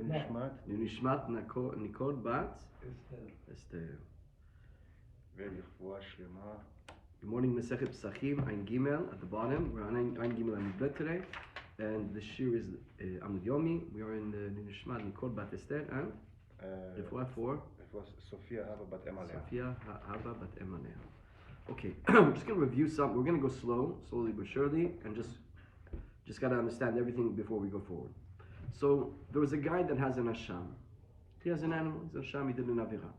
לנשמת ניקול בת אסתר. ולרפואה שלמה. Good morning, Masechet Pessachim, Ein Gimel at the bottom. We're on Ein Gimel Amud Bet today, and the shir is Amoud yomi. We are in the Nishmat Nikol Bat Esther and Refuah for Sophia Haba Bat Emalea. Sophia Haba Bat Emalea. Okay, we're just going to review some. We're going to go slowly but surely, and just got to understand everything before we go forward. So there was a guy that has an asham. He has an animal. He's an asham. He did an avira.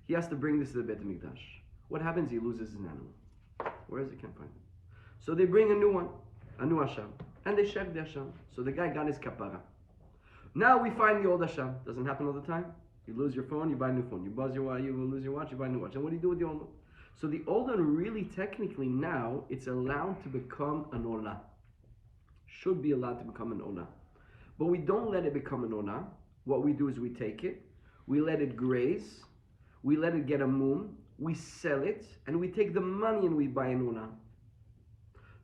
He has to bring this to the Beit HaMikdash. What happens? He loses his animal. Where is it? Can't find it. So they bring a new one, a new asham, and they shech the asham. So the guy got his kapara. Now we find the old asham. Doesn't happen all the time. You lose your phone, you buy a new phone. You lose your watch, you buy a new watch. And what do you do with the old one? So the old one really, technically now, it's allowed to become an olah. Should be allowed to become an olah. But we don't let it become an olah. What we do is we take it, we let it graze, we let it get a mum, we sell it, and we take the money and we buy an olah.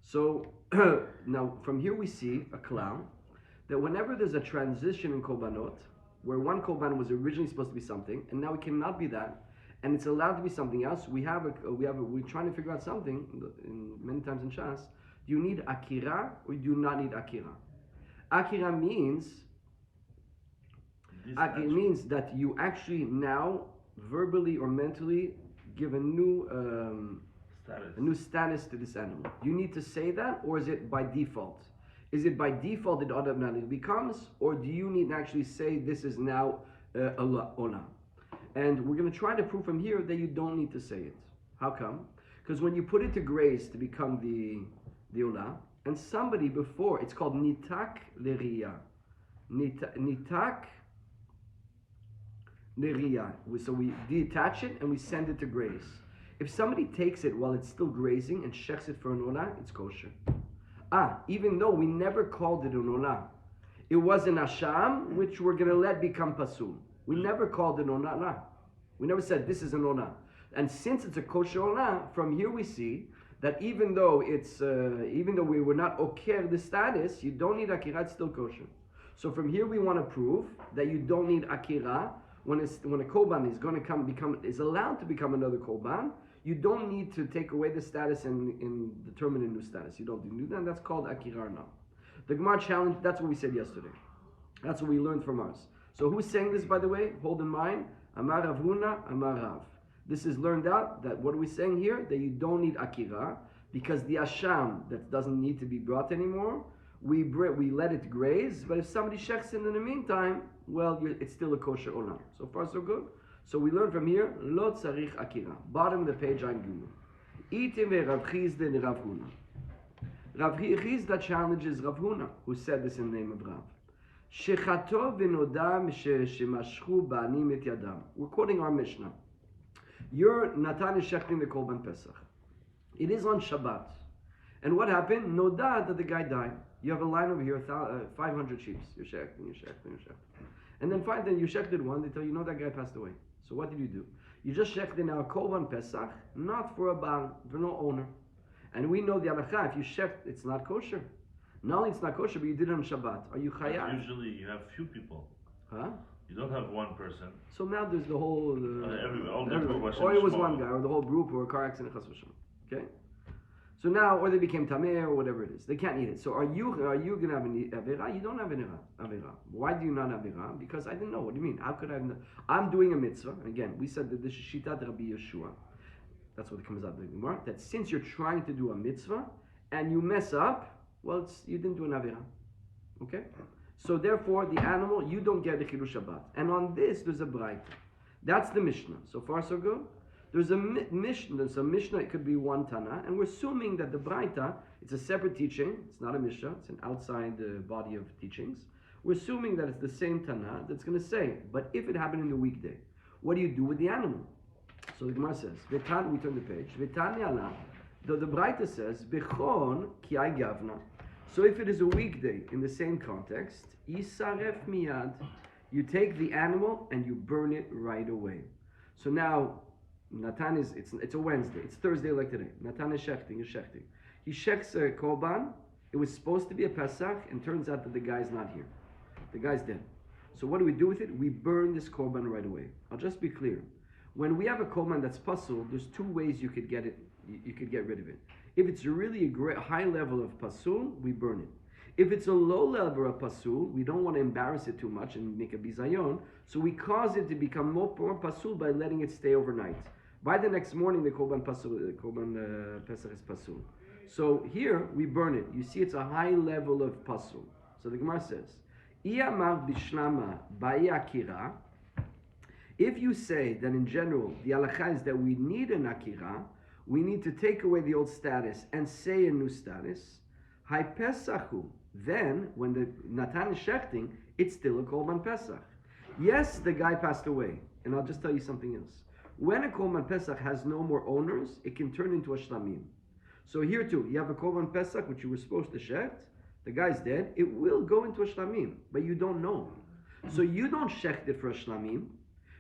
So now from here we see a clown that whenever there's a transition in korbanot, where one korban was originally supposed to be something, and now it cannot be that, and it's allowed to be something else, we're trying to figure out something, many times in Shas, do you need akira or do you not need akira? Akira means that you actually now verbally or mentally give a new status to this animal. Do you need to say that, or is it by default? Is it by default that automatically becomes, or do you need to actually say this is now olah? And we're going to try to prove from here that you don't need to say it. How come? Because when you put it to graze to become the olah, and somebody before, it's called nitak leriya. Nitak leriya. So we detach it and we send it to graze. If somebody takes it while it's still grazing and shechs it for an olah, it's kosher. Even though we never called it an olah. It was an asham, which we're going to let become pasul. We never called it an olah. We never said this is an olah. And since it's a kosher olah, from here we see that even though we were not oker the status, you don't need akira, it's still kosher. So from here we want to prove that you don't need akira when a korban is allowed to become another korban. You don't need to take away the status and determine a new status. You don't do that. That's called akira now. The Gemara challenge. That's what we said yesterday. That's what we learned from ours. So who's saying this, by the way? Hold in mind, Amar Rav Huna, Amar Rav. This is learned out that what are we saying here? That you don't need akira because the asham that doesn't need to be brought anymore, we let it graze. But if somebody shechs in the meantime, well, it's still a kosher olam. So far, so good. So we learn from here, lo tzarich akira. Bottom of the page, I'm gimel. Itim ve Rav Chizda and Rav Huna. Rav Chizda challenges Rav Huna, who said this in the name of Rav. Shechato v'nodam shemashchu ba'anim et yadam. We're quoting our Mishnah. Your Natan is shechting the Korban Pesach. It is on Shabbat. And what happened? Noda that the guy died. You have a line over here, 500 sheep. You're shechting. And then you shechted one, they tell you, that guy passed away. So what did you do? You just shechted now a Korban Pesach, not for a Baal, for no owner. And we know the halacha, if you shecht, it's not kosher. Not only it's not kosher, but you did it on Shabbat. Are you chayav? Usually you have few people. Huh? You don't have one person. So now there's the whole... everywhere. Or it was one guy, or the whole group, or a car accident, okay? So now, or they became tameh, or whatever it is. They can't eat it. So are you going to have an avera? You don't have an avera. Why do you not have avera? Because I didn't know. What do you mean? How could I have... I'm doing a mitzvah. Again, we said that this is shitat Rabbi Yeshua. That's what comes out of the Gemara. That since you're trying to do a mitzvah, and you mess up, well, you didn't do an avera. Okay? So therefore, the animal, you don't get the Chidush Shabbat. And on this, there's a braita. That's the Mishnah. So far, so good. There's a Mishnah, it could be one Tana, and we're assuming that the braita, it's a separate teaching, it's not a Mishnah, it's an outside body of teachings. We're assuming that it's the same Tana that's going to say, but if it happened in the weekday, what do you do with the animal? So the Gemara says, we turn the page, the braita says, Bechon ki ai gavna. So if it is a weekday in the same context, Yisaref miyad, you take the animal and you burn it right away. So now, Natan it's a Wednesday, it's Thursday like today. Natan is shechting. He shechs a korban. It was supposed to be a Pesach, and turns out that the guy's not here. The guy's dead. So what do we do with it? We burn this korban right away. I'll just be clear. When we have a korban that's pasul, there's two ways you could get it. You could get rid of it. If it's really a great high level of pasul, we burn it. If it's a low level of pasul, we don't want to embarrass it too much and make a bizayon, so we cause it to become more pasul by letting it stay overnight. By the next morning, the korban pasul, the korban pesach is pasul. So here we burn it. You see, it's a high level of pasul. So the Gemara says, "Iyamar bishlama ba'i akira." If you say that in general the halakha is that we need an akira, we need to take away the old status and say a new status. Hai pesachu. Then, when the Natan is shechting, it's still a korban pesach. Yes, the guy passed away, and I'll just tell you something else. When a korban pesach has no more owners, it can turn into a shlamim. So here too, you have a korban pesach which you were supposed to shecht. The guy's dead. It will go into a shlamim, but you don't know. So you don't shecht it for a shlamim.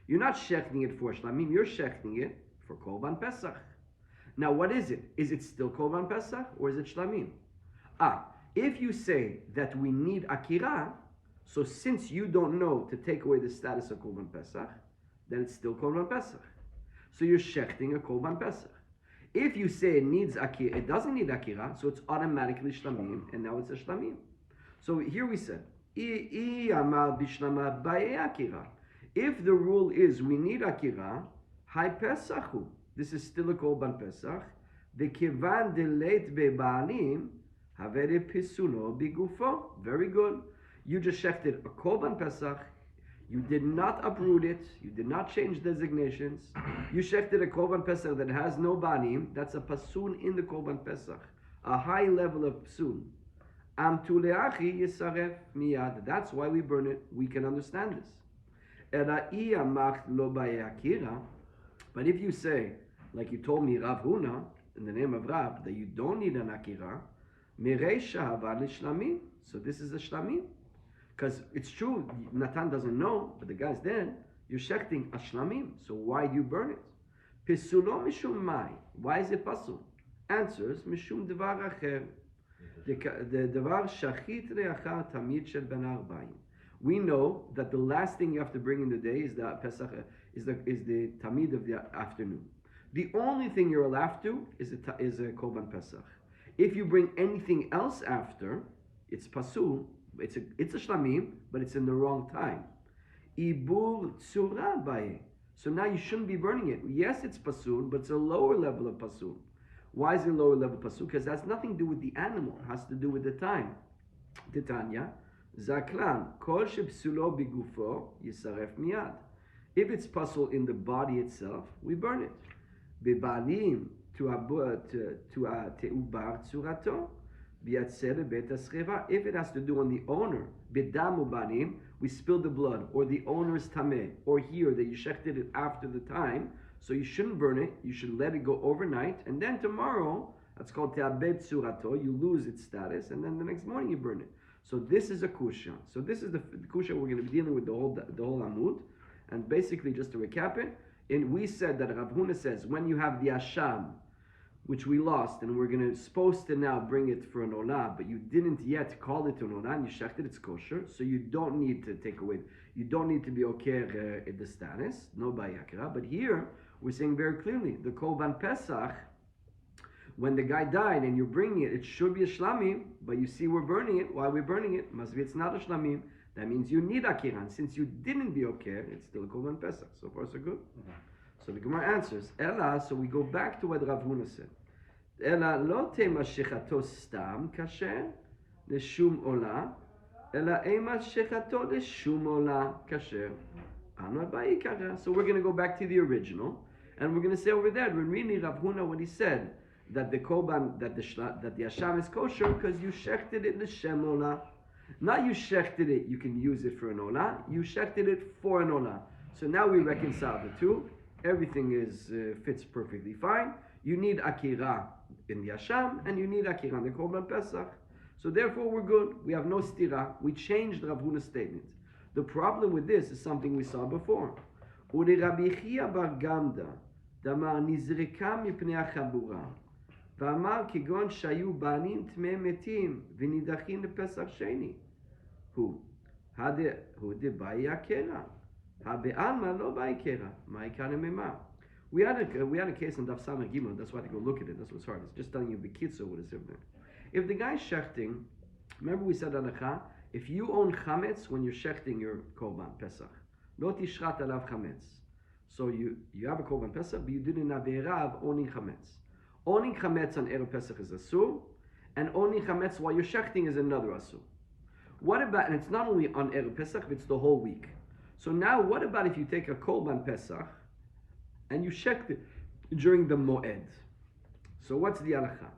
You're not shechting it for a shlamim. You're shechting it for korban pesach. Now, what is it? Is it still korban pesach or is it shlamim? If you say that we need akira, so since you don't know to take away the status of korban pesach, then it's still korban pesach. So you're shechting a korban pesach. If you say it needs akira, it doesn't need akira, so it's automatically shlamim, and now it's a shlamim. So here we said, if the rule is we need akira, hai pesachu, this is still a korban pesach, the kivan delate bebaalim, havere pisulo bigufo. Very good. You just shechted a korban pesach. You did not uproot it. You did not change designations. You shechted a korban pesach that has no banim. That's a pasun in the korban pesach, a high level of pasun. Am tuleachi yisaref miyad. That's why we burn it. We can understand this. But if you say, like you told me, Rav Huna, in the name of Rav, that you don't need an akira, so this is a shlamim. Because it's true, Natan doesn't know, but the guy's dead. You're shechting a shlamim. So why do you burn it? Pisulo mishum mai. Why is it pasul? Answers, mishum devar acher. The devar shachit reachar tamid shel ben arba'im. We know that the last thing you have to bring in the day is the Pesach, is the tamid of the afternoon. The only thing you're allowed to is a korban Pesach. If you bring anything else after, it's pasul. It's a shlamim, but it's in the wrong time. Ibur tzura baye. So now you shouldn't be burning it. Yes, it's pasul, but it's a lower level of pasul. Why is it lower level pasul? Because it has nothing to do with the animal. It has to do with the time. Titania, zaklan kol shepsulo bigufo yisaref miyad. If it's pasul in the body itself, we burn it. Bebalim to teubar tzurato. If it has to do on the owner, bidamu banim, we spill the blood, or the owner is tameh, or here that you shechted it after the time, so you shouldn't burn it. You should let it go overnight, and then tomorrow, that's called te'abed surato, you lose its status, and then the next morning you burn it. So this is a kusha. So this is the kusha we're going to be dealing with the whole Amoud, and basically just to recap it, and we said that Rav Huna says when you have the asham, which we lost, and we're supposed to now bring it for an olah, but you didn't yet call it an olah, and you shechted, it's kosher, so you don't need to take away, you don't need to be okay in the status, no bayakra. But here, we're saying very clearly, the korban pesach, when the guy died and you're bringing it, it should be a shlamim, but you see we're burning it. Why are we burning it? Must be it's not a shlamim. That means you need akira, and since you didn't be okay, it's still a korban pesach. So far, so good. Mm-hmm. So the Gemara answers, Ella, so we go back to what Rav Huna said. Ella lo tema shechato stam kasher leshum ola, ella ema shechato leshum ola kasher. So we're going to go back to the original, and we're going to say over there, when reading Rav Huna, what he said, that the korban, that the asham is kosher because you shechted it l'shem ola. Not you shechted it, you can use it for an ola. You shechted it for an ola. So now we reconcile the two. Everything fits perfectly fine. You need akira in the asham, and you need akira in the korban pesach. So therefore we're good. We have no stira. We changed Rav Huna's statement. The problem with this is something we saw before. Uli Rabbi Chia bar Gamda damar nizreka mipnei achabura v'amar kigon shayu banim tmei metim v'nidachin lepesach sheni. Who? הוא דבאי הקרע. הבעלמא לא באי קרע. מהי כאן הממה? We had a case in Daf Samach Gimel. That's why I had to go look at it. That's what's hard. It's just telling you Bekitzo what is in there. If the guy's shechting, remember we said Anacha, if you own chametz when you're shechting your korban Pesach, lo tishchat alav chametz. So you have a korban Pesach, but you did an avera of owning chametz. Owning chametz on Erev Pesach is asur, and owning chametz while you're shechting is another asur. What about, and it's not only on Erev Pesach, but it's the whole week. So now what about if you take a korban Pesach and you shecht it during the moed? So what's the halacha?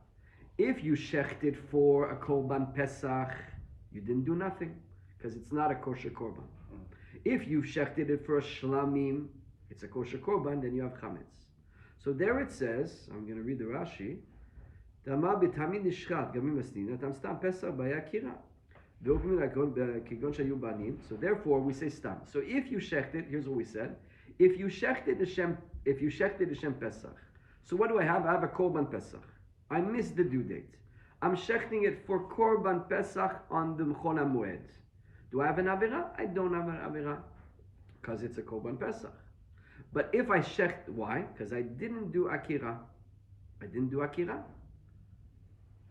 If you shecht it for a korban Pesach, you didn't do nothing, because it's not a kosher korban. If you shechted it for a shlamim, it's a kosher korban, then you have chametz. So there it says, I'm going to read the Rashi, Tama b'tamid nishchat gamim asnina, tam stam Pesach b'aya kira. So therefore we say stam. So if you shecht it, here's what we said. If you shecht it Hashem Pesach. So what do I have? I have a korban Pesach. I missed the due date. I'm shechting it for korban Pesach on the Mechon HaMoed. Do I have an avera? I don't have an avera, because it's a korban Pesach. But if I shecht, why? Because I didn't do akira. I didn't do akira.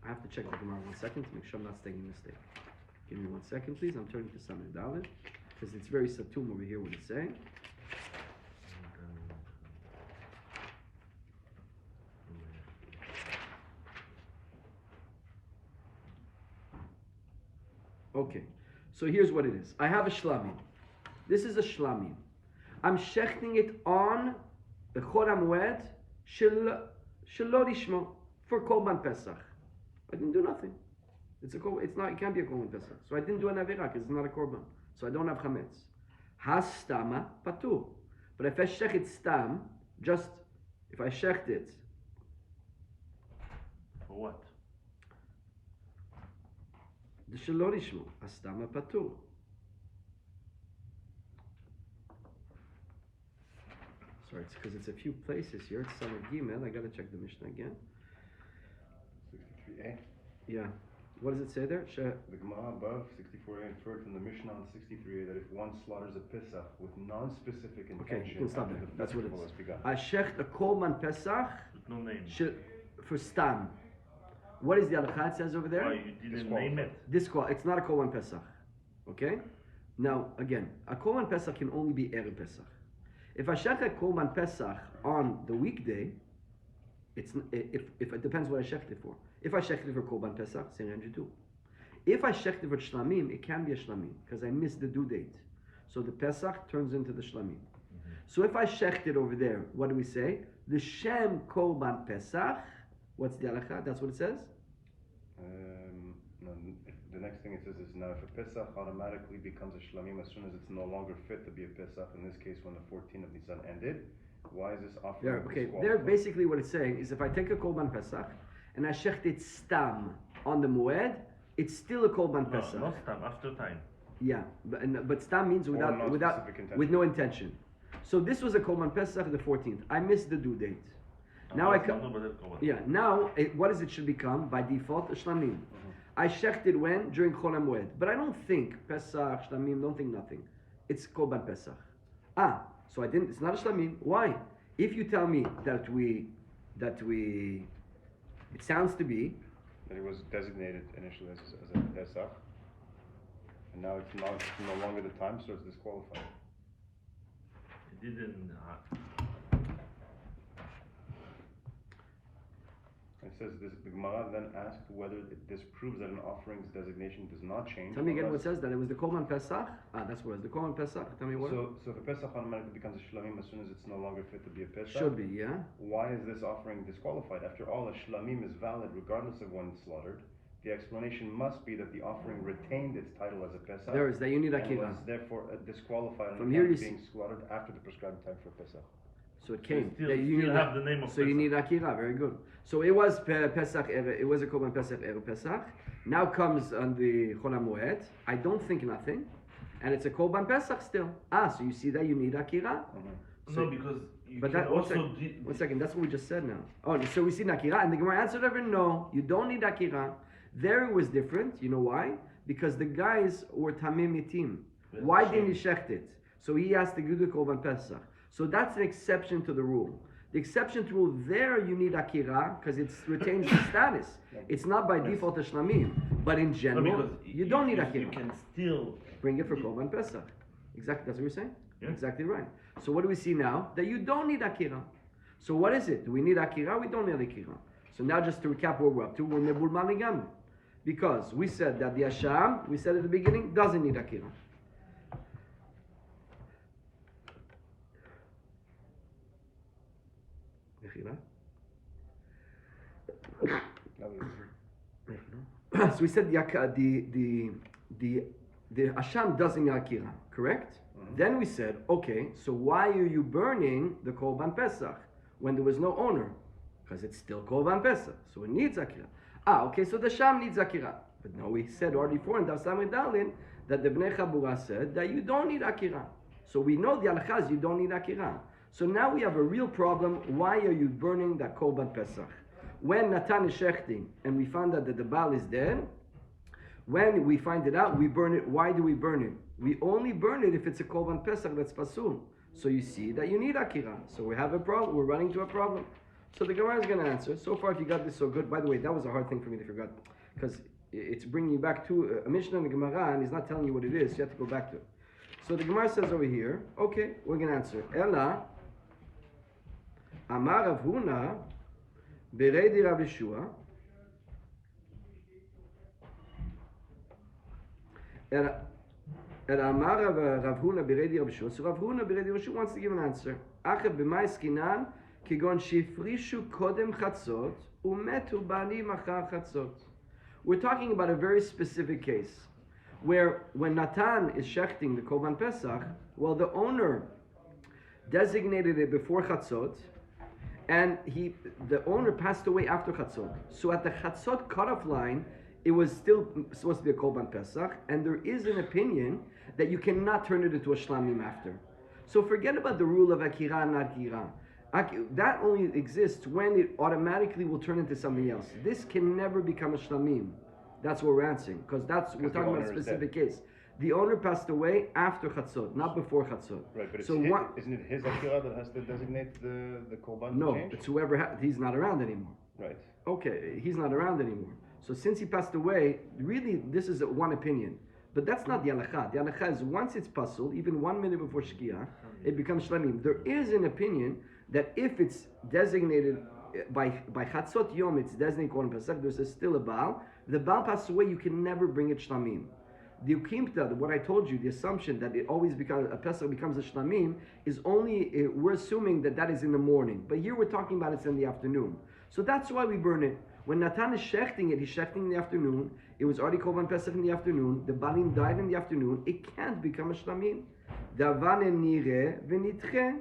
I have to check the Gemara 1 second to make sure I'm not making a mistake. Give me 1 second, please. I'm turning to Samir Dalit, because it's very satum over here what it's saying. Okay, so here's what it is. I have a shlamim. This is a shlamim. I'm shechting it on the Chol HaMoed shelo lishmo for korban Pesach. I didn't do nothing. It's not. It can't be a korban Pesach. So I didn't do an avera because it's not a korban. So I don't have chametz. Hastama patur. But if I shech it stam, just if I shecht it. For what? The shelo lishmo hastama patur. Sorry, it's because it's a few places here. It's Samar Gimel. I gotta check the Mishnah again. 63a. Yeah. What does it say there? The Gemara above 64a inferred from the Mishnah on 63a that if one slaughters a Pesach with non-specific intention, Okay, you can stop there. That's what it has is. begun. I shecht a korban Pesach With no name. for stam. What is the halakha? It says over there. Why you didn't name it? It's not a korban Pesach. Okay. Now again, a korban Pesach can only be erev Pesach. If I shecht a korban Pesach on the weekday, if it depends what I shecht it for. If I shecht it for korban Pesach, it's 102. If I shecht it for shlamim, it can be a shlamim because I missed the due date. So the Pesach turns into the shlamim. Mm-hmm. So if I shecht it over there, what do we say? The shem korban Pesach. What's the halakha? That's what it says. No, the next thing it says is now if a Pesach automatically becomes a shlamim as soon as it's no longer fit to be a Pesach. In this case, when the 14th of Nisan ended. Why is this offering? Yeah, okay. There, basically, what it's saying is if I take a korban Pesach and I shecht it stam on the moed, it's still a korban Pesach. No, not stam. After time. Yeah, but stam means with no intention. So this was a korban Pesach the 14th. I missed the due date. Now what is it should become by default a shlamim. I shechted when during Chol HaMoed, but I don't think Pesach shlamim. Don't think nothing. It's korban Pesach. So I didn't. It's not a shlamim. Why? If you tell me that we, it sounds to be that it was designated initially as a Pesach, and now it's no longer the time, so it's disqualified. It didn't. It says this. The Gemara then asked whether this proves that an offering's designation does not change. Tell me again what it says that it was the korban Pesach. That's what it was. The korban Pesach. Tell me what. So if a Pesach automatically becomes a shlamim as soon as it's no longer fit to be a Pesach. Should be, yeah. Why is this offering disqualified? After all, a shlamim is valid regardless of when it's slaughtered. The explanation must be that the offering retained its title as a Pesach. There is that you need and akira. was therefore disqualified From here being slaughtered after the prescribed time for Pesach. So it came. You still have the name of So Pesach. you need akira. Very good. So it was Pesach. It was a korban Pesach erev Pesach. Now comes on the Chol HaMoed. I don't think nothing, and it's a korban Pesach still. So you see that you need akira. Mm-hmm. No, because you but can that, also. One second. That's what we just said now. Oh, so we see akira, and the Gemara answered over. No, you don't need akira. There it was different. You know why? Because the guys were tamim mitim. Why didn't he shecht it? So he has to do the Korban Pesach. So that's an exception to the rule. The exception to the rule there, you need Akira because it retains the status. It's not by default a Shlamim. But in general, you don't need Akira. You can still Bring it for Korban Pesach. Exactly, that's what you're saying? Yeah. Exactly right. So what do we see now? That you don't need Akira. So what is it? Do we need Akira? We don't need Akira. So now just to recap where we're up to, we're Mebul Maligam. Because we said that the Asham, we said at the beginning, doesn't need Akira. So we said the Asham doesn't need Akira, correct? Mm-hmm. Then we said, okay, so why are you burning the Korban Pesach when there was no owner? Because it's still Korban Pesach, so it needs Akira. Okay, so the Sham needs Akira. But no, we said already before in Daf Samid Dalin that the Bnei Chabura said that you don't need Akira. So we know the halakha is you don't need Akira. So now we have a real problem. Why are you burning that Korban Pesach? When Natan is shechting and we found out that the Baal is dead, when we find it out, we burn it. Why do we burn it? We only burn it if it's a Korban Pesach that's pasul. So you see that you need Akira. So we have a problem. We're running to a problem. So the Gemara is going to answer. So far, if you got this so good. By the way, that was a hard thing for me to forget because it's bringing you back to a Mishnah and a Gemara, and he's not telling you what it is. So you have to go back to it. So the Gemara says over here, okay, we're going to answer. Ella Amar Rav Huna Beredi Rav Yeshua. Amar Rav Huna Beredi Rav Yeshua. So Rav Huna Beredi Rav Yeshua wants to give an answer. Ache b'may skinan kigon shifrishu kodem chatzot umetu bani machar chatzot. We're talking about a very specific case where when Natan is shechting the Korban Pesach, well, the owner designated it before chatzot, and the owner passed away after chatzot. So at the chatzot cutoff line, it was still supposed to be a Korban Pesach, and there is an opinion that you cannot turn it into a shlamim after. So forget about the rule of akira and akira. That only exists when it automatically will turn into something else. This can never become a shlamim. That's what we're answering, because we're talking about a specific case. The owner passed away after chatzot, not before chatzot. Right, but so isn't it his akira that has to designate the korban? No, it's whoever he's not around anymore. Right. Okay, he's not around anymore. So since he passed away, really this is one opinion. But that's not the halakha. The halakha is once it's pasul, even 1 minute before shkia, it becomes shlamim. There is an opinion that if it's designated by chatzot yom, it's designated korban pesach, there's still a baal. The baal passes away, you can never bring it shlamim. The ukimta, what I told you, the assumption that it always becomes a pesach becomes a shlamim is only we're assuming that is in the morning. But here we're talking about it's in the afternoon. So that's why we burn it. When Natan is shechting it, he's shechting in the afternoon. It was already korban pesach in the afternoon. The balim died in the afternoon. It can't become a shlamim. Davan nire v'nitche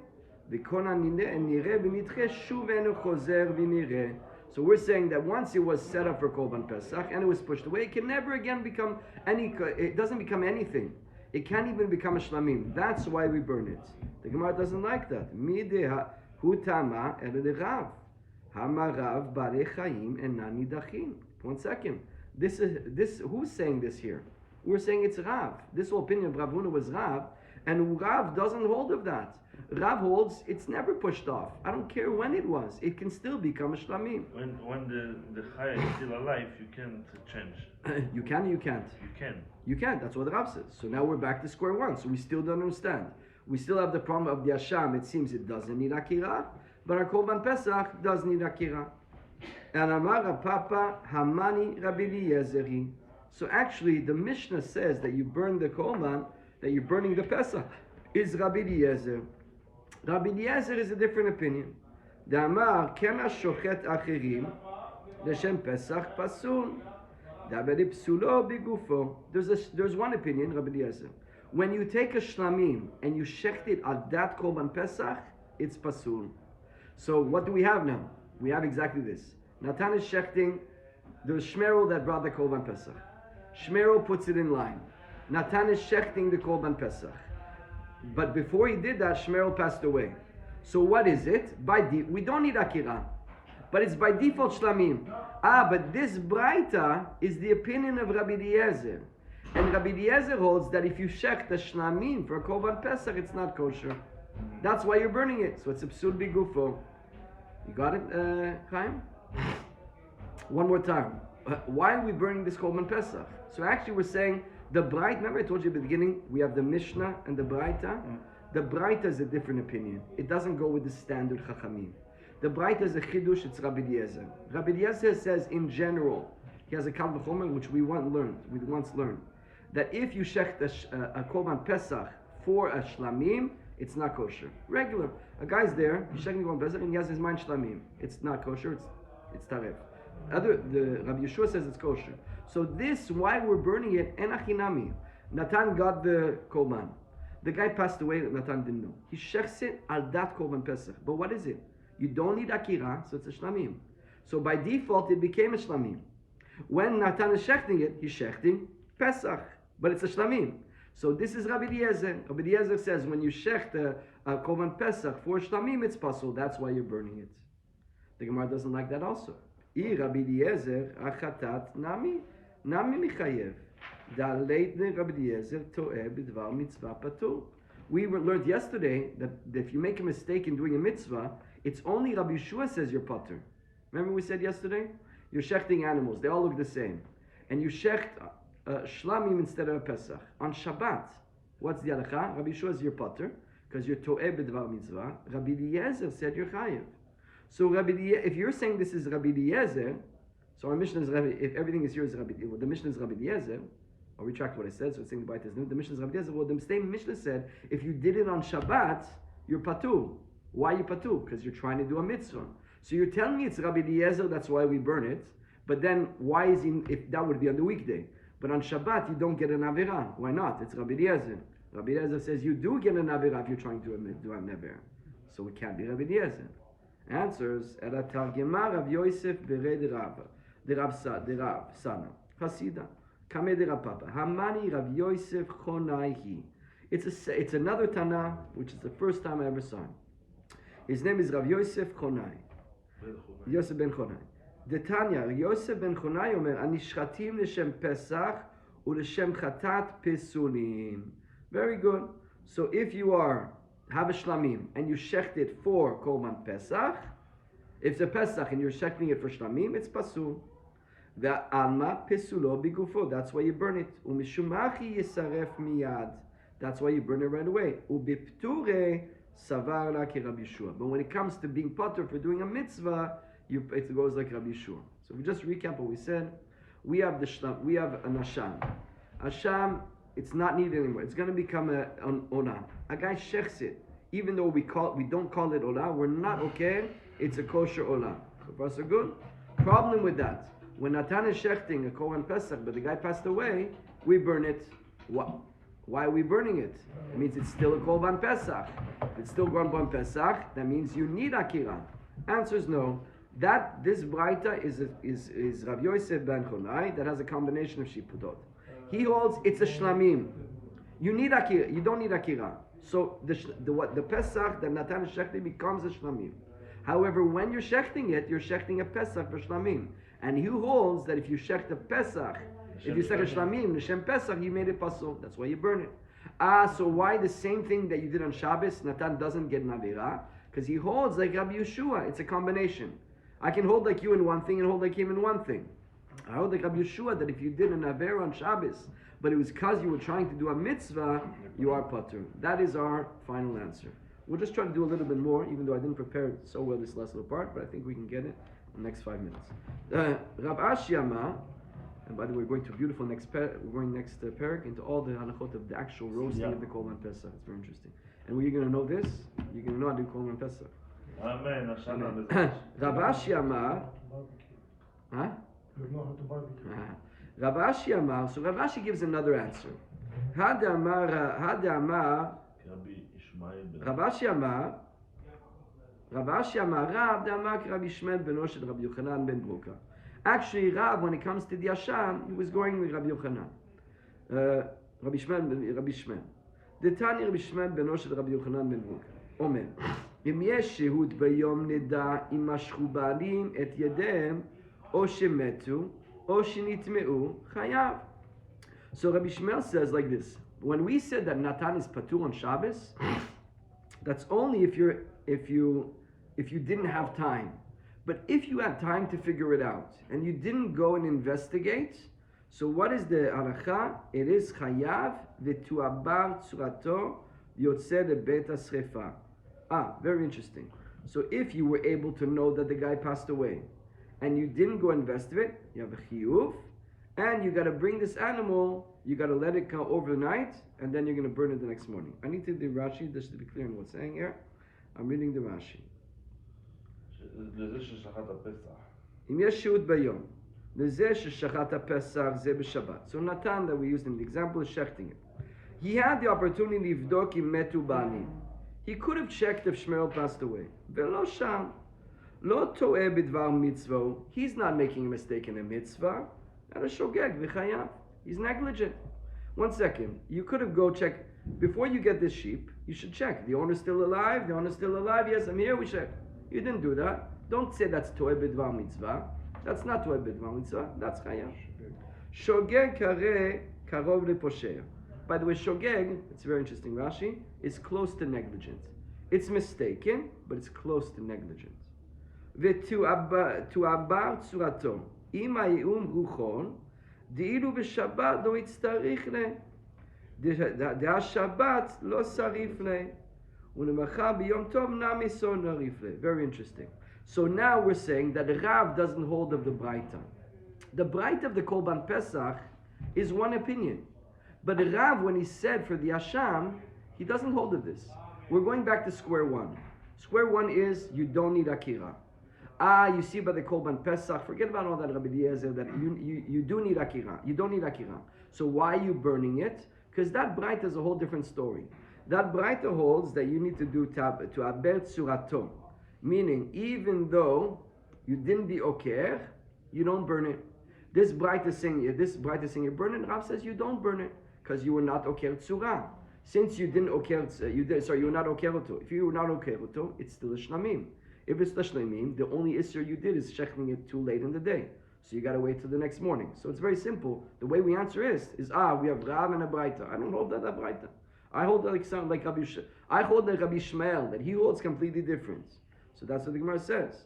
v'kona nire v'nitche shuvenu chozer v'nire. So we're saying that once it was set up for korban pesach and it was pushed away, it can never again become it doesn't become anything. It can't even become a shlamim. That's why we burn it. The Gemara doesn't like that. Mideha hutama el Hamarav bare chaim enani dachin. 1 second. This who's saying this here? We're saying it's Rav. This whole opinion of Rav Huna was Rav, and Rav doesn't hold of that. Rav holds it's never pushed off. I don't care when it was. It can still become a shlamim. When the chai is still alive, you can't change. You can. You can't. You can. You can't. That's what Rav says. So now we're back to square one. So we still don't understand. We still have the problem of the Asham. It seems it doesn't need akira. But our Korban Pesach does need Akira. And Amar Papa Hamani Rabbi Eliezeri. So actually, the Mishnah says that you burn the Korban, that you're burning the Pesach, is Rabbi Eliezer. Rabbi Eliezer is a different opinion. The Amar Kena Shochet Acherim L'Shem Pesach Pasul. Dabedi Psulo Bigufo. There's one opinion, Rabbi Eliezer. When you take a shlamim and you shecht it at that Korban Pesach, it's Pasul. So what do we have now? We have exactly this. Natan is shechting. There's Shmerel that brought the Korban Pesach. Shmerel puts it in line. Natan is shechting the Korban Pesach. But before he did that, Shmerel passed away. So what is it? We don't need Akira. But it's by default Shlamim. But this Braita is the opinion of Rabbi Eliezer. And Rabbi Eliezer holds that if you shech the shlamim for a korban pesach, it's not kosher. That's why you're burning it. So it's a psul bigufo. You got it, Chaim? One more time. Why are we burning this korban pesach? So actually we're saying the Braita, remember I told you at the beginning, we have the Mishnah and the Braita. The Braita is a different opinion. It doesn't go with the standard Chachamim. The Braita is a Chidush, it's Rabbi Eliezer. Rabbi Eliezer says in general, he has a Kal V'chomer which we once learned, that if you shech a korban pesach for a shlamim, it's not kosher. Regular. A guy's there, he's shechting korban pesach and he has his mind shlamim. It's not kosher, it's taref. The Rabbi Yeshua says it's kosher. So this, why we're burning it, en achinami. Natan got the korban. The guy passed away, Natan didn't know. He shechs it al dat korban pesach. But what is it? You don't need akira, so it's a shlamim. So by default, it became a shlamim. When Natan is shechting it, he's shechting pesach. But it's a shlamim. So this is Rabbi Eliezer. Rabbi Eliezer says when you shecht a korban pesach for shlamim, it's pasul. That's why you're burning it. The Gemara doesn't like that also. I Rabbi Eliezer achatat nami michayev. Da'aleitne Rabbi Eliezer to'eh b'dvar mitzvah patur. We learned yesterday that if you make a mistake in doing a mitzvah, it's only Rabbi Yeshua says you're patur. Remember we said yesterday? You're shechting animals. They all look the same. And you shecht shlamim instead of a pesach. On Shabbat, what's the halacha? Rabbi Yeshua is your patur because you're to'eh b'dvar mitzvah. Rabbi Eliezer said you're chayev. So if you're saying this is Rabbi Eliezer, so our Mishnah is Rabbi, if everything is here is Rabbi, well, the Mishnah is Rabbi Eliezer, I'll retract what I said, so it's saying the Bait is new. The Mishnah is Rabbi Eliezer. Well, the same Mishnah said, if you did it on Shabbat, you're patur. Why are you patur? Because you're trying to do a mitzvah. So you're telling me it's Rabbi Eliezer, that's why we burn it. But then, why is he, if that would be on the weekday? But on Shabbat, you don't get an Avirah. Why not? It's Rabbi Eliezer. Rabbi Eliezer says you do get an Avirah if you're trying to do an Avirah. So it can't be Rabbi Eliezer. Answers, Ela Targema Rav Yosef Bere de Rav Sana, Chasida, Kame de Rav Papa, Hamani Rav Yosef Chonaihi. It's another Tana, which is the first time I ever saw him. His name is Rav Yosef Chonai. Yosef ben Chonai. The Tanya, Yosef ben Chonai Omer, Anishchatim l'shem Pesach u'l'shem Chatat Pesulim. Very good. So if you have a shlamim and you shecht it for korban pesach, if it's a pesach and you're shechting it for shlamim, it's pasul. The alma pesulo bigufo. That's why you burn it. Umishumachi yisaref miyad. That's why you burn it right away. Ubipture savar la ki Rabbi Yeshua. But when it comes to being potter for doing a mitzvah, it goes like Rabbi Yeshua. So we just recap what we said. We have an asham. Asham, it's not needed anymore. It's going to become an olah. A guy shechs it, even though we don't call it olah. We're not okay. It's a kosher olah. So far so good. Problem with that: when Natan is shechting a korban pesach, but the guy passed away, we burn it. What? Why are we burning it? It means it's still a korban pesach. If it's still korban pesach, that means you need akira. Answer is no. This braita is Rav Yosef ben Chonai that has a combination of shipudot. He holds it's a shlamim. You need akira. You don't need akira. So the pesach that Natan is shechting becomes a shlamim. However, when you're shechting it, you're shechting a pesach for shlamim, and he holds that if you shecht a pesach, if you shecht a shlamim, the shem pesach, you made it pasul. That's why you burn it. So why the same thing that you did on Shabbos, Natan doesn't get an avira? Because he holds like Rabbi Yeshua. It's a combination. I can hold like you in one thing and hold like him in one thing. I hold like Rabbi Yeshua that if you did an avera on Shabbos, but it was because you were trying to do a mitzvah, you are patur. That is our final answer. We'll just try to do a little bit more, even though I didn't prepare it so well this last little part, but I think we can get it in the next 5 minutes. Rav Ashi Amar, and by the way, we're going to a beautiful next parak into all the halachot of the actual roasting of the korban pesach. It's very interesting. And when you're going to know this, you're going to know how to do korban pesach. Amen. Rav Ashi Amar, huh? Rav Ashi Amar, so Rav Ashi gives another answer. Had Amar, Rav Ashi Amar, Rav Damar Rabbi Ishmael ben Oshel Rabbi Yochanan ben Broka. Actually, Rav, when it comes to the Asham, he was going with Rabbi Yochanan. Rabbi Ishmael. The Tani Rabbi Ishmael ben Oshel Rabbi Yochanan ben Broka. Omer, אם יש שהות ביום נדע אם משכו בעלים את ידיהם או שמתו או שנטמעו חייב. So Rabbi Shmuel says like this: when we said that Natan is patur on Shabbos, that's only if you didn't have time. But if you had time to figure it out and you didn't go and investigate, so what is the halacha? It is chayav v'tuabar tzurato yotze lebet hasrefa. Very interesting. So if you were able to know that the guy passed away and you didn't go investigate, you have a chiyuv, and you got to bring this animal, you got to let it go overnight, and then you're going to burn it the next morning. I need to do Rashi, just to be clear on what's saying here. I'm reading the Rashi. לזה ששחט הפסח. אם יש שהות ביום, לזה ששחט הפסח זה בשבת. So Natan, that we used in the example, is shechting it. He had the opportunity לבדוק אם מתו בעלים. He could have checked if Shmuel passed away. ולא שם. לא טועה בדבר מצווה. He's not making a mistake in a mitzvah. אלא שוגג וחייב. He's negligent. 1 second. You could have go check. Before you get this sheep, you should check. The owner's still alive? The owner's still alive? Yes, I'm here. We check. You didn't do that. Don't say that's to'eh b'dvar mitzvah. That's not to'eh b'dvar mitzvah. That's chayav. Shogeg kare karov leposher. By the way, shogeg, it's very interesting, Rashi, is close to negligence. It's mistaken, but it's close to negligence. V'tu'abar tzurato. Im ha'ye'um ruchon, de'ilu b'shabbat lo yitztarich le. De'ashabbat lo sarif le. Very interesting. So now we're saying that the Rav doesn't hold of the Braita. The Braita of the Korban Pesach is one opinion. But the Rav, when he said for the Asham, he doesn't hold of this. We're going back to square one. Square one is you don't need Akira. You see by the Korban Pesach, forget about all that Rabbi Eliezer, that you do need Akira. You don't need Akira. So why are you burning it? Because that Braita is a whole different story. That Braita holds that you need to do to aber tzurato, meaning even though you didn't be oker, you don't burn it. This Braita is saying you burn it. Rav says you don't burn it because you were not oker tzura. Since you didn't oker, you were not okeroto. If you were not okeroto, it's still a shlamim. If it's the shlamim, the only isser you did is shechting it too late in the day. So you got to wait till the next morning. So it's very simple. The way we answer is we have Rav and a Braita. I don't hold that Braita. I hold that like Rabbi I hold that Rabbi Shmuel, that he holds completely different. So that's what the Gemara says.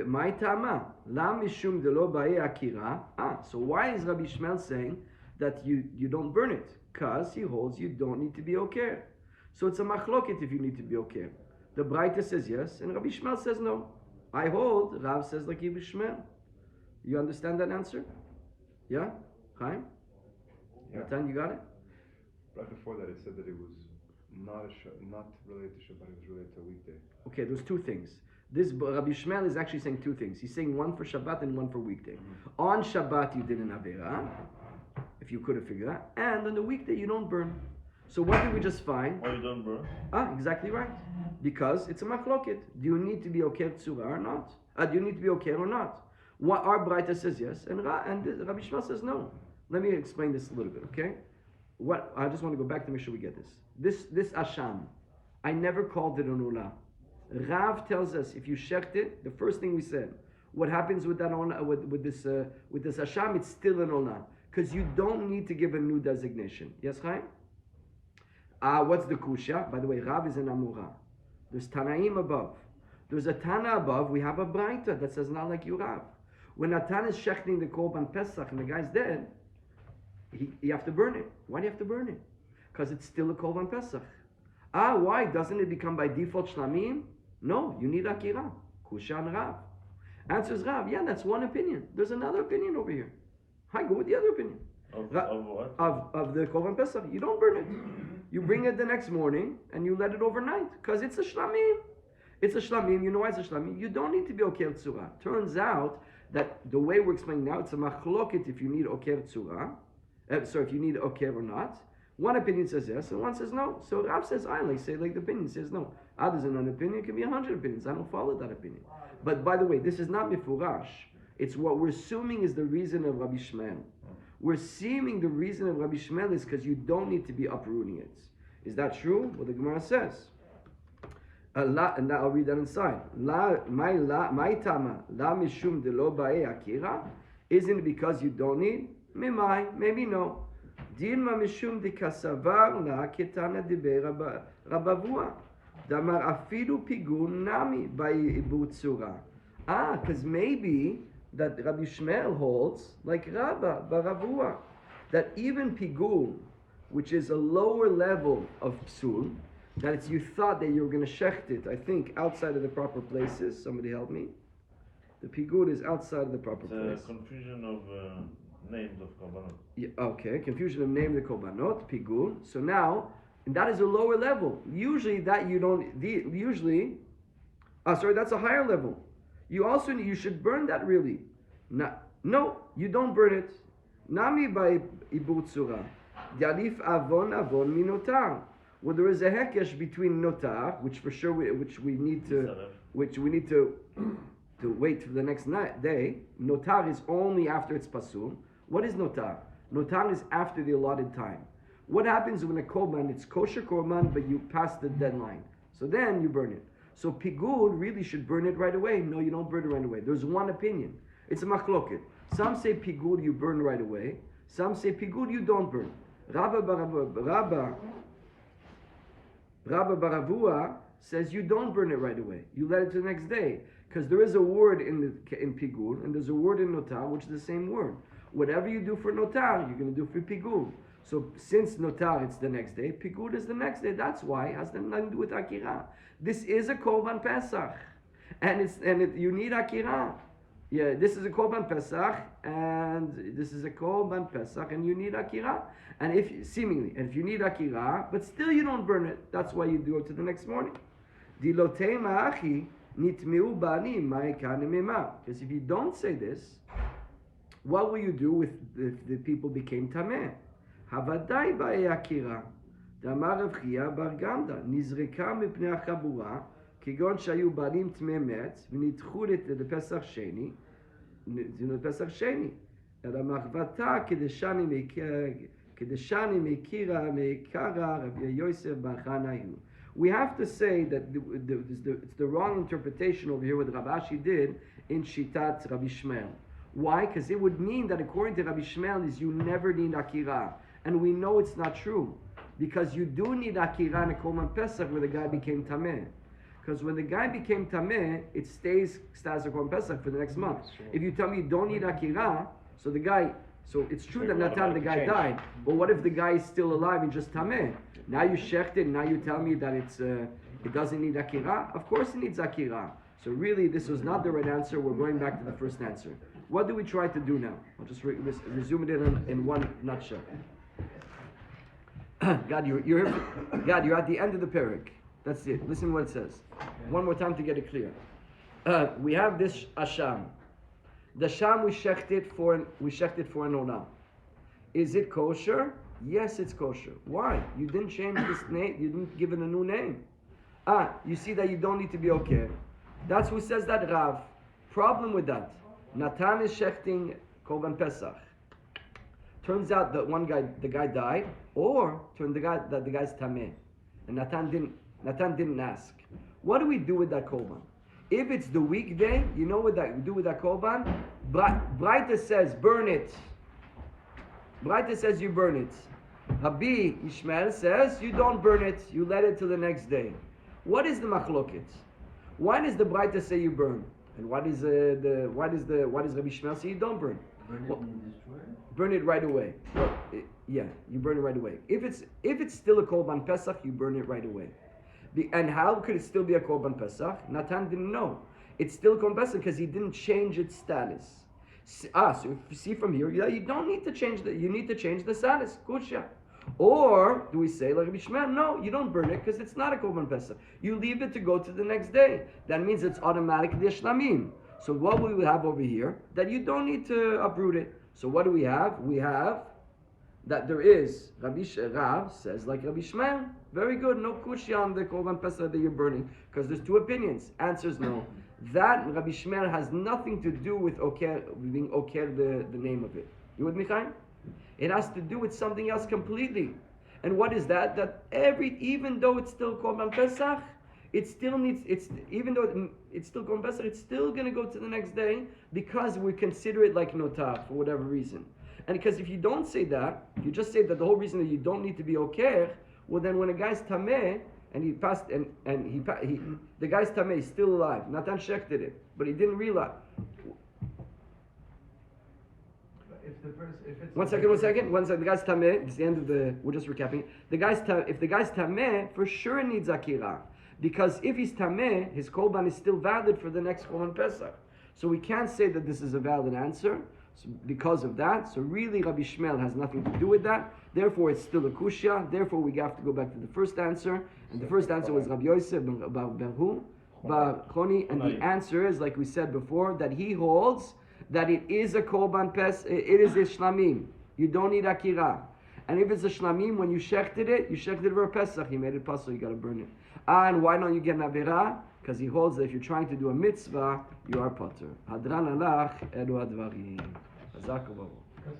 My tama, lam mishum delo ba'e akira. So why is Rabbi Shmuel saying that you don't burn it? Because he holds you don't need to be okay. So it's a machloket if you need to be okay. The Braita says yes, and Rabbi Shmuel says no. I hold, Rav says like Rabbi Shmuel. You understand that answer? Yeah? Chaim? Yeah. Natan, you got it? Right before that, it said that it was not related to Shabbat, it was related to a weekday. Okay, there's two things. This Rabbi Shmuel is actually saying two things. He's saying one for Shabbat and one for weekday. Mm-hmm. On Shabbat you did an Avera, if you could have figured that, and on the weekday you don't burn. So what did we just find? Why you don't burn? Exactly right. Because it's a machloket. Do you need to be okay tzura or not? Do you need to be okay or not? What our Braita says yes, and Rabbi Shmuel says no. Let me explain this a little bit, okay? I just want to go back to make sure we get this. This Asham, I never called it an Olah. Rav tells us if you shecht it, the first thing we said, what happens with that with this Asham, it's still an Olah. Because you don't need to give a new designation. Yes, Chaim? What's the Kusha? By the way, Rav is an Amura. There's Tanaim above. There's a Tana above, we have a Braita that says not like you, Rav. When Natan is shechting the Korban Pesach and the guy's dead, you have to burn it. Why do you have to burn it? Because it's still a Korban Pesach. Why? Doesn't it become by default Shlamim? No, you need Akira. Kusha and Rav. Answers Rav, yeah, that's one opinion. There's another opinion over here. I go with the other opinion. Of what? Of the Korban Pesach. You don't burn it. You bring it the next morning and you let it overnight. Because it's a Shlamim. It's a Shlamim. You know why it's a Shlamim? You don't need to be Oker Tzura. Turns out that the way we're explaining now, it's a machloket if you need Oker Tzura. If you need Oker or not. One opinion says yes and one says no. So Rav says I like say like the opinion says no. Others in an opinion, it can be 100 opinions. I don't follow that opinion. But by the way, this is not mifurash. It's what we're assuming is the reason of Rabbi Shmuel. We're assuming the reason of Rabbi Shmuel is because you don't need to be uprooting it. Is that true? Well, the Gemara says. And now I'll read that inside. My tama la mishum de lo ba'e akira. Isn't it because you don't need? Maybe no. Dilma mishum de kasavar la ketana de be rabavua. Damar afidu pigun nami by ibutsura. Because maybe that Rabbi Shmuel holds like Rabba Baravua, that even pigul, which is a lower level of psul, that it's you thought that you were going to shecht it, I think, outside of the proper places. Somebody help me. The pigul is outside of the proper place. Confusion of names of korbanot. Yeah, okay, confusion of name of the korbanot, pigul. So now, and that is a lower level. Usually that you don't. That's a higher level. You should burn that really. No, you don't burn it. Nami by ibutsura. Yalif avon minotar. Well, there is a hekesh between notar, which for sure which we need to wait for the next day. Notar is only after it's pasul. What is notar? Notar is after the allotted time. What happens when a korban, it's kosher korban, but you pass the deadline? So then you burn it. So pigul really should burn it right away. No, you don't burn it right away. There's one opinion. It's a machloket. Some say pigul you burn right away. Some say pigul you don't burn. Rabba Baravua says you don't burn it right away. You let it to the next day. Because there is a word in pigul and there's a word in notar which is the same word. Whatever you do for notar, you're going to do for pigul. So since notar it's the next day, pigul is the next day. That's why it has nothing to do with akira. This is a korban pesach, and you need akira. Yeah, this is a korban pesach, and this is a korban pesach, and you need akira. And if you need akira, but still you don't burn it, that's why you do it to the next morning. Because if you don't say this, what will you do if the people became tameh? Havadai ba'e akira. Damar Rav Chia bar Gamda nizreka mipnei achabura כגון שהיו בעלים טמא מת וניתחו לפסח שני אלא מחוותה כדשני מכירה רבי יוסף בר חנא הוא. We have to say that it's the wrong interpretation over here what Rav Ashi did in Shitat Rabbi Shmuel. Why? Because it would mean that according to Rabbi Shmuel is you never need akira, and we know it's not true. Because you do need akira in a korban pesach where the guy became tameh. Because when the guy became tameh, it stays as a korban pesach for the next month. If you tell me you don't need akira, so it's true that Natan the guy died, but what if the guy is still alive and just tameh? Now you shecht it, now you tell me that it doesn't need akira? Of course it needs akira. So really this was not the right answer. We're going back to the first answer. What do we try to do now? I'll just resume it in one nutshell. God, you're at the end of the parak. That's it. Listen what it says. One more time to get it clear. We have this asham. The sham we shecht it for an olam. Is it kosher? Yes, it's kosher. Why? You didn't change this name. You didn't give it a new name. You see that you don't need to be okay. That's who says that, Rav. Problem with that. Natan is shechting korban pesach. Turns out that the guy died, or the guy's tameh, and Natan didn't ask. What do we do with that korban? If it's the weekday, you know what we do with that korban? Braita says burn it. Braita says you burn it. Rabbi Ishmael says you don't burn it. You let it till the next day. What is the machloket? Why does the Braita say you burn? And why does Rabbi Ishmael say you don't burn? Burn it and destroy it? Burn it right away. You burn it right away. If it's still a korban pesach, you burn it right away. And how could it still be a korban pesach? Natan didn't know. It's still korban pesach because he didn't change its status. So if you see from here, you don't need to change you need to change the status. Kusha. Or do we say like Rabbi Shmuel? No, you don't burn it because it's not a korban pesach. You leave it to go to the next day. That means it's automatically a shlamim. So what will we have over here? That you don't need to uproot it. So what do we have? We have that there is Rav says like Rabbi Shmuel. Very good. No kushya on the korban pesach that you're burning because there's two opinions. Answers no. That Rabbi Shmuel has nothing to do with being oker the name of it. You with me, Chaim? It has to do with something else completely. And what is that? That even though it's still korban pesach, it still needs, even though it's still going Pesach, it's still going to go to the next day because we consider it like notar for whatever reason. And because if you don't say that, if you just say that the whole reason that you don't need to be oker, well then when a guy's tameh and he passed and the guy's tameh is still alive, Natan shechted it, but he didn't realize. If the person, if it's One second. The guy's tameh. It's the end of the. We're just recapping. If the guy's tameh, for sure needs akira, because if he's tameh, his korban is still valid for the next korban Pesach. So we can't say that this is a valid answer because of that. So really, Rabbi Shmuel has nothing to do with that. Therefore, it's still a kushya. Therefore, we have to go back to the first answer, and the first answer was Rabbi Yosef about Berhu, Bar Choni, and the answer is, like we said before, that he holds that it is a korban pes, it is a shlamim. You don't need akira. And if it's a shlamim, when you shechted it for a Pesach. You made it pasul, you got to burn it. And why don't you get an avera? Because he holds that if you're trying to do a mitzvah, you are potter. Hadran alach edu advarim. Hazak u'baruch.